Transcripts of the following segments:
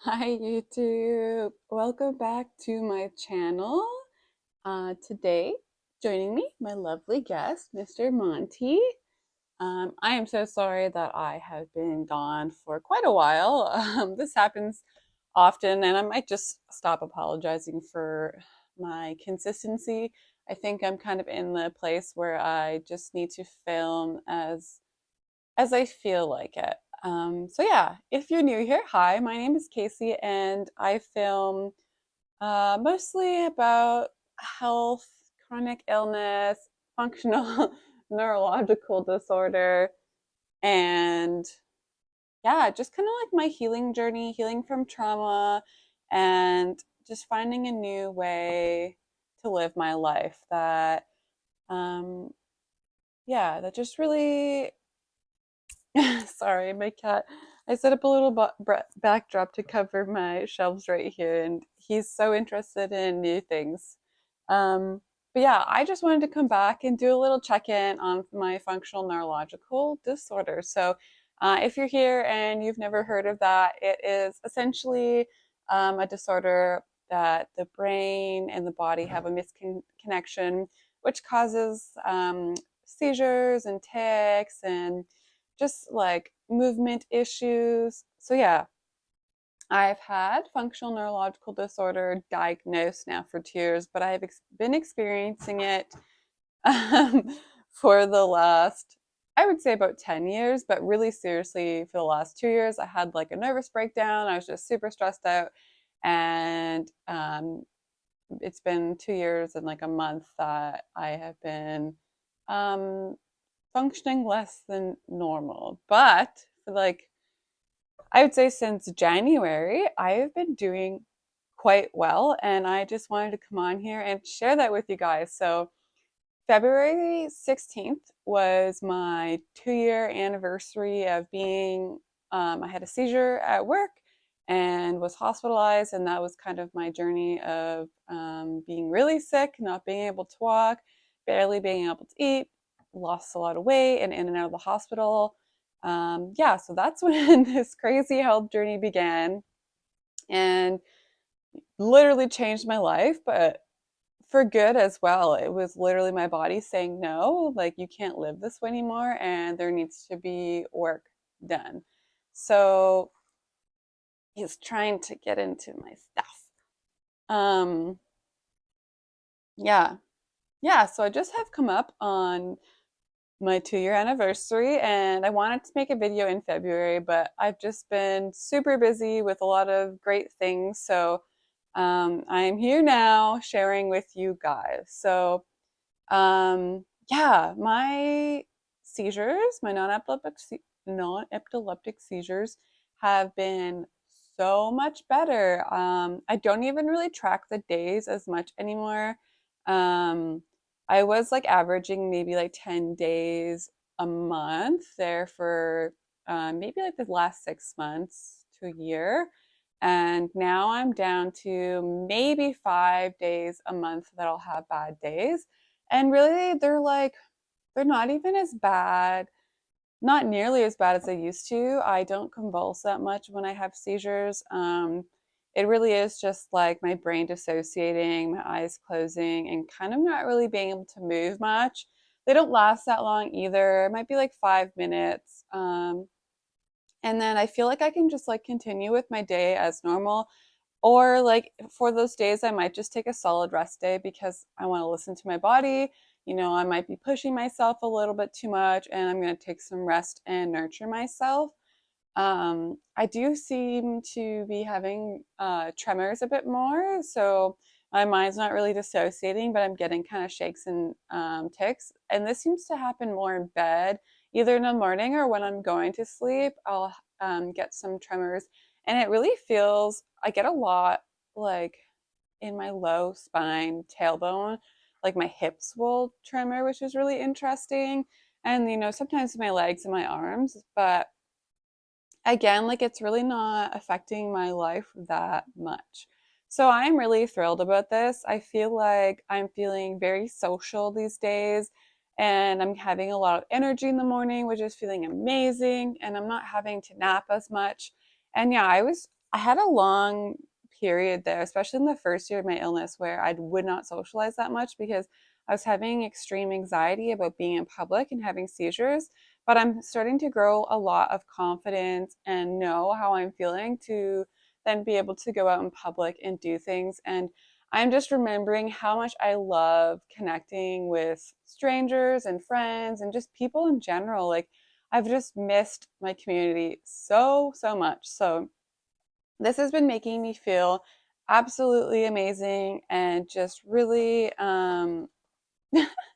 Hi YouTube, welcome back to my channel. Today, joining me, my lovely guest, Mr. Monty. I am so sorry that I have been gone for quite a while. This happens often, and I might just stop apologizing for my consistency. I think I'm kind of in the place where I just need to film as I feel like it. So yeah, if you're new here, hi, my name is Casey, and I film mostly about health, chronic illness, functional neurological disorder, and yeah, just kind of like my healing journey, healing from trauma, and just finding a new way to live my life that, um, yeah, that just really sorry, my cat. I set up a little backdrop to cover my shelves right here, and he's so interested in new things. Um, but yeah, I just wanted to come back and do a little check in on my functional neurological disorder. So, if you're here and you've never heard of that, it is essentially a disorder that the brain and the body have a misconnection, which causes seizures and tics and just like movement issues. So, yeah, I've had functional neurological disorder diagnosed now for 2 years, but I have been experiencing it um, for the last, I would say about 10 years, but really seriously for the last 2 years. I had like a nervous breakdown. I was just super stressed out. And it's been 2 years and like a month that I have been um, functioning less than normal. But for like, I would say since January, I have been doing quite well. And I just wanted to come on here and share that with you guys. So, February 16th was my 2 year anniversary of being, I had a seizure at work and was hospitalized. And that was kind of my journey of being really sick, not being able to walk, barely being able to eat, lost a lot of weight, and in and out of the hospital. Yeah, so that's when this crazy health journey began and literally changed my life. But for good as well. It was literally my body saying, no, like you can't live this way anymore and there needs to be work done. So he's trying to get into my stuff. Um, yeah. Yeah. So I just have come up on my 2 year anniversary and I wanted to make a video in February, but I've just been super busy with a lot of great things. So I'm here now sharing with you guys. So yeah, my seizures, my non-epileptic seizures have been so much better. I don't even really track the days as much anymore. Um, I was like averaging maybe like 10 days a month there for maybe like the last 6 months to a year. And now I'm down to maybe 5 days a month that I'll have bad days. And really, they're not even as bad, not nearly as bad as they used to. I don't convulse that much when I have seizures. It really is just like my brain dissociating, my eyes closing, and kind of not really being able to move much. They don't last that long either. It might be like 5 minutes. And then I feel like I can just like continue with my day as normal. Or like for those days, I might just take a solid rest day because I want to listen to my body. I might be pushing myself a little bit too much and I'm going to take some rest and nurture myself. I do seem to be having tremors a bit more. So my mind's not really dissociating, but I'm getting kind of shakes and tics. And this seems to happen more in bed, either in the morning or when I'm going to sleep. I'll get some tremors. And it really feels, I get a lot like in my low spine tailbone, like my hips will tremor, which is really interesting. And, sometimes my legs and my arms, but again, like it's really not affecting my life that much. So I'm really thrilled about this. I feel like I'm feeling very social these days and I'm having a lot of energy in the morning, which is feeling amazing. And I'm not having to nap as much. And yeah, I was I had a long period there, especially in the first year of my illness, where I would not socialize that much because I was having extreme anxiety about being in public and having seizures. But I'm starting to grow a lot of confidence and know how I'm feeling to then be able to go out in public and do things. And I'm just remembering how much I love connecting with strangers and friends and just people in general. Like, I've just missed my community so, so much. So, this has been making me feel absolutely amazing and just really,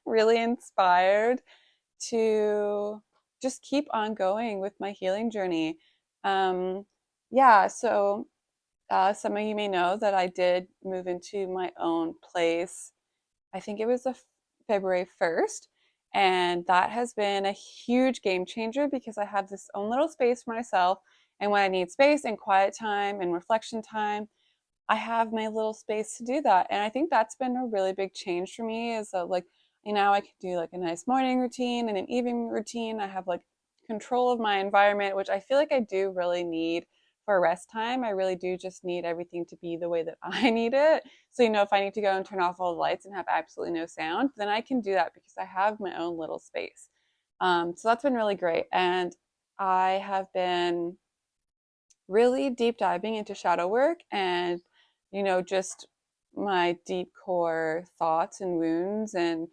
really inspired to just keep on going with my healing journey. Um, yeah, so some of you may know that I did move into my own place. I think it was a February 1st. And that has been a huge game changer because I have this own little space for myself. And when I need space and quiet time and reflection time, I have my little space to do that. And I think that's been a really big change for me is that like now I can do like a nice morning routine and an evening routine. I have like control of my environment, which I feel like I do really need for rest time. I really do just need everything to be the way that I need it. So, if I need to go and turn off all the lights and have absolutely no sound, then I can do that because I have my own little space. So that's been really great. And I have been really deep diving into shadow work and, just my deep core thoughts and wounds and,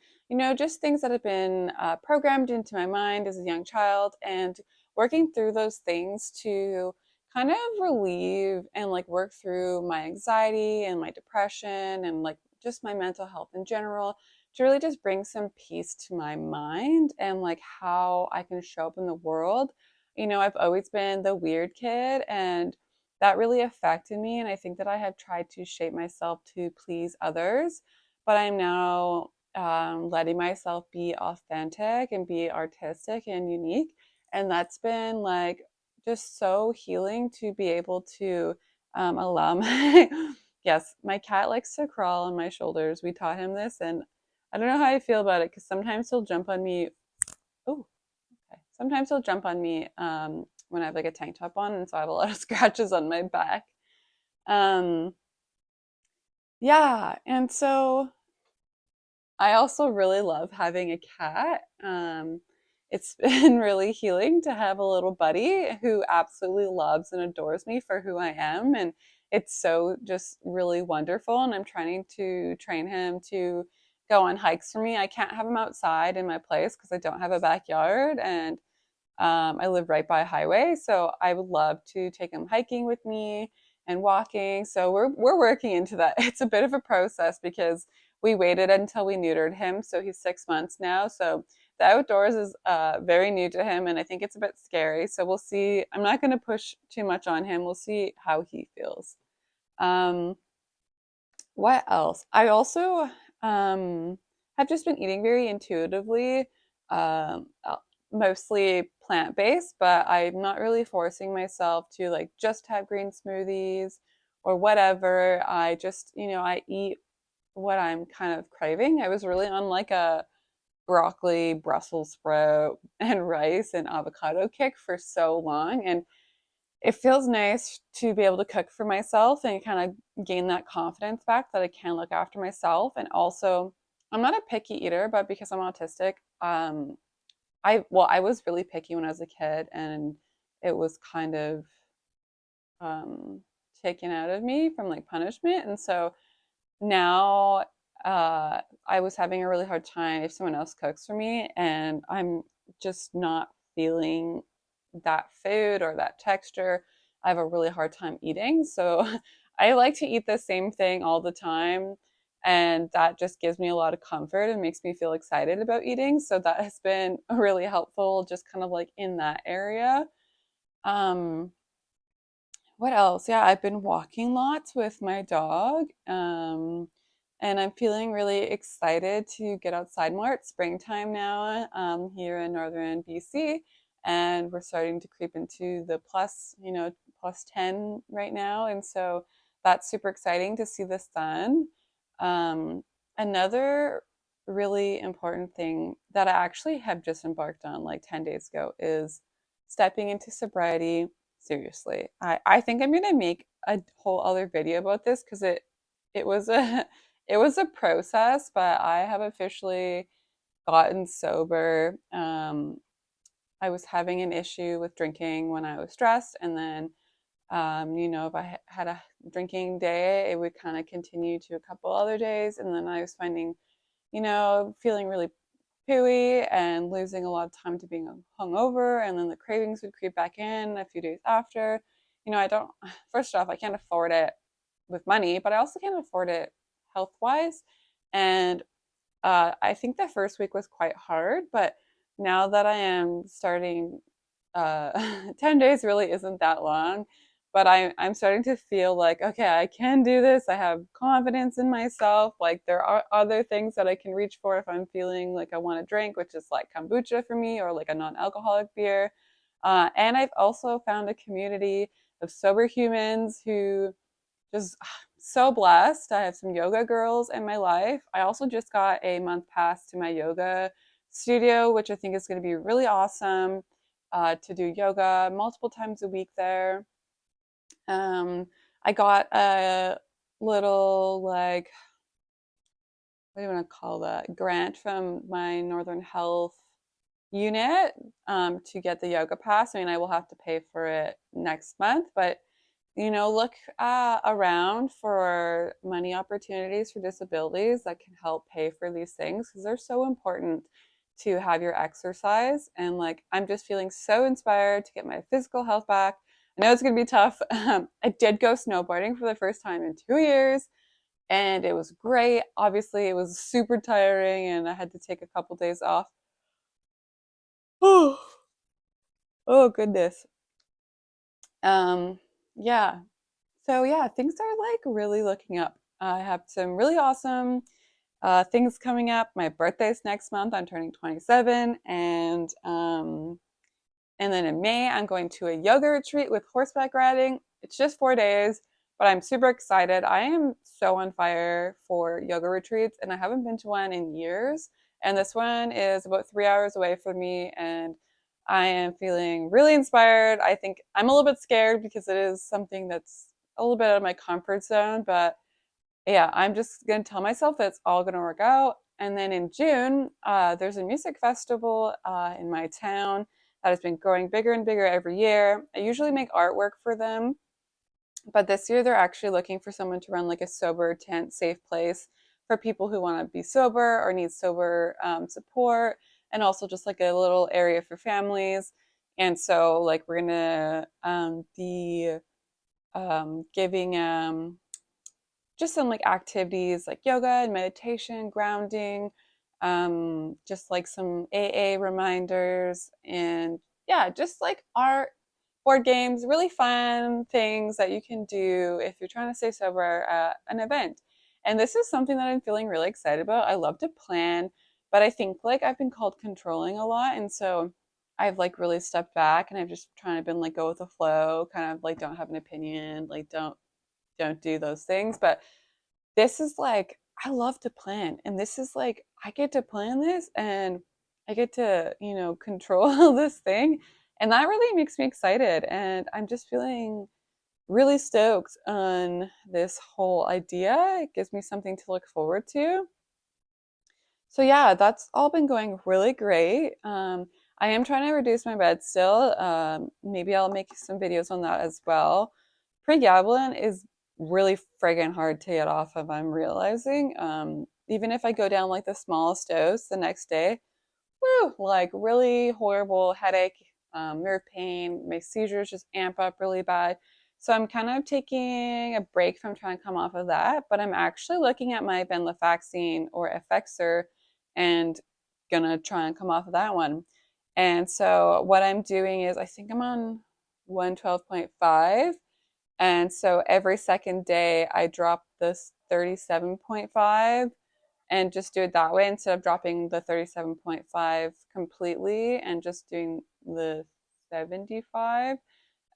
just things that have been programmed into my mind as a young child and working through those things to kind of relieve and like work through my anxiety and my depression and like just my mental health in general to really just bring some peace to my mind and like how I can show up in the world. I've always been the weird kid, and that really affected me. And I think that I have tried to shape myself to please others, but I'm now letting myself be authentic and be artistic and unique. And that's been like just so healing to be able to allow my, yes, my cat likes to crawl on my shoulders. We taught him this, and I don't know how I feel about it because sometimes he'll jump on me. Oh, okay. Sometimes he'll jump on me when I have like a tank top on, and so I have a lot of scratches on my back. Um, yeah, and so I also really love having a cat. It's been really healing to have a little buddy who absolutely loves and adores me for who I am, and it's so just really wonderful. And I'm trying to train him to go on hikes for me. I can't have him outside in my place because I don't have a backyard, and I live right by a highway, so I would love to take him hiking with me and walking. So we're working into that. It's a bit of a process because we waited until we neutered him, so he's 6 months now. So the outdoors is very new to him, and I think it's a bit scary. So we'll see. I'm not going to push too much on him. We'll see how he feels. Um, what else? I also have just been eating very intuitively, mostly plant based, but I'm not really forcing myself to like just have green smoothies or whatever. I just, I eat what I'm kind of craving. I was really on like a broccoli, Brussels sprout, and rice and avocado kick for so long. And it feels nice to be able to cook for myself and kind of gain that confidence back that I can look after myself. And also, I'm not a picky eater, but because I'm autistic, I was really picky when I was a kid, and it was kind of um, taken out of me from like punishment. And so now I was having a really hard time if someone else cooks for me, and I'm just not feeling that food or that texture. I have a really hard time eating. So I like to eat the same thing all the time. And that just gives me a lot of comfort and makes me feel excited about eating. So that has been really helpful, just kind of like in that area. Um, what else? Yeah, I've been walking lots with my dog. And I'm feeling really excited to get outside more. It's springtime now here in northern BC, and we're starting to creep into the plus 10 right now. And so that's super exciting to see the sun. Um, Another really important thing that I actually have just embarked on like 10 days ago is stepping into sobriety seriously. I think I'm going to make a whole other video about this because it was a it was a process, but I have officially gotten sober. I was having an issue with drinking when I was stressed, and then if I had a drinking day, it would kind of continue to a couple other days, and then I was finding, feeling really pooey and losing a lot of time to being hungover, and then the cravings would creep back in a few days after. I don't. First off, I can't afford it with money, but I also can't afford it health wise, and I think the first week was quite hard, but now that I am starting, 10 days really isn't that long, but I'm starting to feel like, okay, I can do this. I have confidence in myself. Like, there are other things that I can reach for if I'm feeling like I want to drink, which is like kombucha for me or like a non alcoholic beer. And I've also found a community of sober humans who just so blessed. I have some yoga girls in my life. I also just got a month pass to my yoga studio, which I think is going to be really awesome, to do yoga multiple times a week there. Um, I got a little, like, what do you want to call that, grant from my Northern Health unit, to get the yoga pass. I mean, I will have to pay for it next month, but look around for money opportunities for disabilities that can help pay for these things because they're so important to have your exercise. And like, I'm just feeling so inspired to get my physical health back. I know it's going to be tough. I did go snowboarding for the first time in 2 years, and it was great. Obviously, it was super tiring, and I had to take a couple days off. Oh, oh goodness. Um, yeah, So yeah, things are like really looking up. I have some really awesome things coming up. My birthday's next month. I'm turning 27, and then in May I'm going to a yoga retreat with horseback riding. It's just 4 days, but I'm super excited. I am so on fire for yoga retreats, and I haven't been to one in years. And this one is about 3 hours away from me, and I am feeling really inspired. I think I'm a little bit scared because it is something that's a little bit out of my comfort zone, but yeah, I'm just going to tell myself that it's all going to work out. And then in June, there's a music festival in my town that has been growing bigger and bigger every year. I usually make artwork for them, but this year they're actually looking for someone to run like a sober tent, safe place for people who want to be sober or need sober support, and also just like a little area for families. And so, like, we're gonna be giving just some like activities like yoga and meditation, grounding, just like some AA reminders, and yeah, just like art, board games, really fun things that you can do if you're trying to stay sober at an event. And this is something that I'm feeling really excited about. I love to plan, but I think like I've been called controlling a lot. And so I've like really stepped back and I've just trying to been like go with the flow, kind of like don't have an opinion, like don't do those things. But this is like, I love to plan. And this is like, I get to plan this and I get to, control this thing. And that really makes me excited. And I'm just feeling really stoked on this whole idea. It gives me something to look forward to. So yeah, that's all been going really great. I am trying to reduce my bed still. Maybe I'll make some videos on that as well. Pregabalin is really friggin' hard to get off of, I'm realizing. Even if I go down like the smallest dose the next day, woo, like really horrible headache, nerve pain, my seizures just amp up really bad. So I'm kind of taking a break from trying to come off of that, but I'm actually looking at my venlafaxine or Effexor and gonna try and come off of that one. And so what I'm doing is I think I'm on 112.5. And so every second day I drop this 37.5 and just do it that way instead of dropping the 37.5 completely and just doing the 75,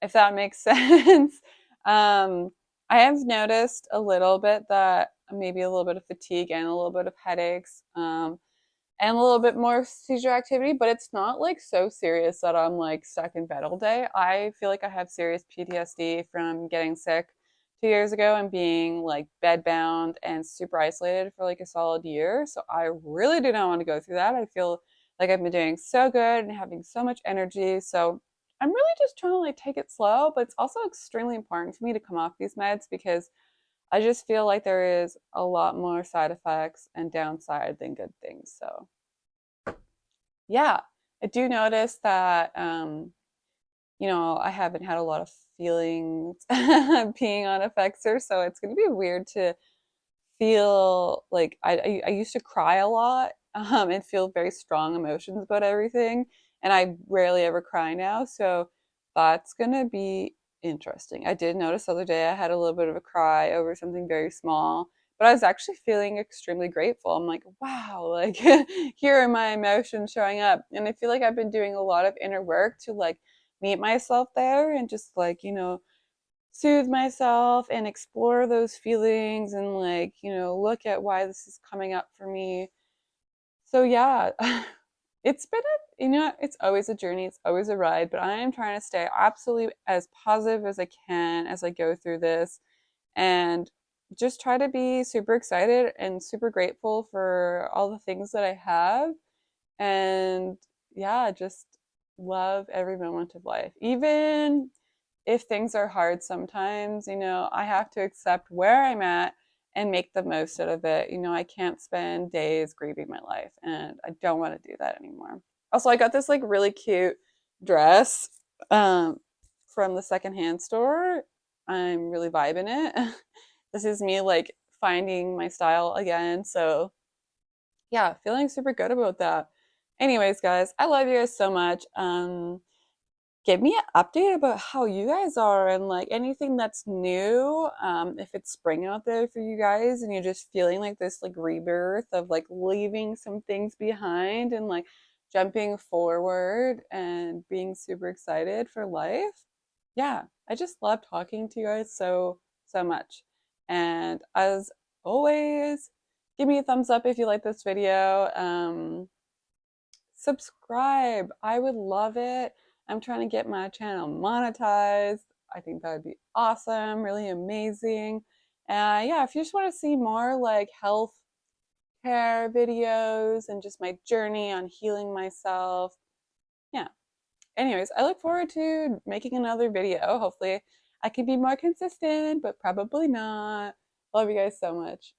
if that makes sense. um, I have noticed a little bit that maybe a little bit of fatigue and a little bit of headaches, and a little bit more seizure activity, but it's not like so serious that I'm like stuck in bed all day. I feel like I have serious PTSD from getting sick 2 years ago and being like bedbound and super isolated for like a solid year. So I really do not want to go through that. I feel like I've been doing so good and having so much energy. So I'm really just trying to like take it slow, but it's also extremely important for me to come off these meds because I just feel like there is a lot more side effects and downside than good things. So yeah, I do notice that I haven't had a lot of feelings being on Effexor, so it's going to be weird to feel like I used to cry a lot and feel very strong emotions about everything, and I rarely ever cry now. So that's going to be interesting. I did notice the other day I had a little bit of a cry over something very small, but I was actually feeling extremely grateful. I'm like, wow, like here are my emotions showing up. And I feel like I've been doing a lot of inner work to like meet myself there and just like, soothe myself and explore those feelings and like, look at why this is coming up for me. So yeah, it's been it's always a journey, it's always a ride, but I am trying to stay absolutely as positive as I can as I go through this and just try to be super excited and super grateful for all the things that I have and yeah, just love every moment of life. Even if things are hard sometimes, I have to accept where I'm at and make the most out of it. I can't spend days grieving my life and I don't want to do that anymore. Also, I got this like really cute dress um, from the secondhand store. I'm really vibing it. This is me like finding my style again. So, yeah, feeling super good about that. Anyways, guys, I love you guys so much. Give me an update about how you guys are and like anything that's new. If it's spring out there for you guys and you're just feeling like this like rebirth of like leaving some things behind and like jumping forward and being super excited for life. Yeah, I just love talking to you guys so, so much. And as always, give me a thumbs up if you like this video. Subscribe. I would love it. I'm trying to get my channel monetized. I think that would be awesome, really amazing. Yeah, if you just want to see more like health care videos and just my journey on healing myself, yeah. Anyways, I look forward to making another video. Hopefully, I can be more consistent, but probably not. Love you guys so much.